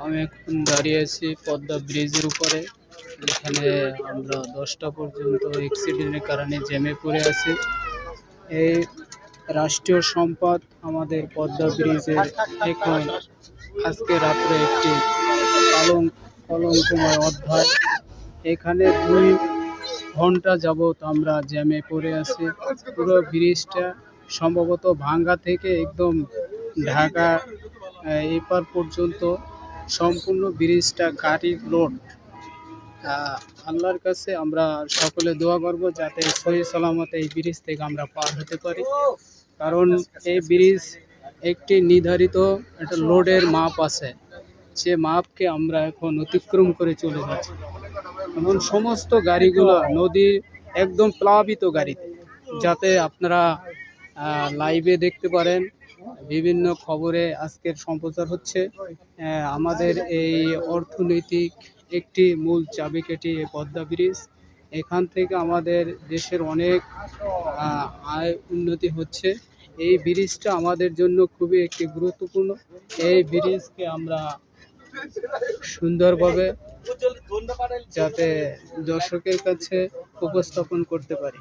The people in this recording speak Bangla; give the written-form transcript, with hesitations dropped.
আমি এখন দাঁড়িয়ে আছি পদ্মা ব্রিজের উপরে। এখানে আমরা 10টা পর্যন্ত অ্যাক্সিডেন্টের কারণে জ্যামে পড়ে আছি। এই রাষ্ট্রীয় সম্পদ আমাদের পদ্মা ব্রিজের এখন আজকে রাত্রে একটি কলঙ্কময় অধ্যায়। এখানে 2 ঘন্টা যাবৎ আমরা জ্যামে পড়ে আছি। পুরো ব্রিজটা সম্ভবত ভাঙ্গা থেকে একদম ঢাকা এপার পর্যন্ত সম্পূর্ণ ব্রিজটা গাড়ির লোড। আল্লাহর কাছে আমরা সকলে দোয়া করব যাতে সহি সালামতে এই ব্রিজ থেকে আমরা পার হতে পারি, কারণ এই ব্রিজ একটি নির্ধারিত একটা লোডের মাপ আছে, সে মাপকে আমরা এখন অতিক্রম করে চলে যাচ্ছি। এবং সমস্ত গাড়িগুলো নদীর একদম প্লাবিত গাড়ি, যাতে আপনারা লাইভে দেখতে পারেন, বিভিন্ন খবরে আজকের সম্প্রচার হচ্ছে। আমাদের এই অর্থনৈতিক একটি মূল চাবিকাঠি পদ্মা ব্রিজ। এখান থেকে আমাদের দেশের অনেক আয় উন্নতি হচ্ছে। এই ব্রিজটা আমাদের জন্য খুবই একটি গুরুত্বপূর্ণ। এই ব্রিজকে আমরা সুন্দরভাবে যাতে দর্শকের কাছে উপস্থাপন করতে পারি।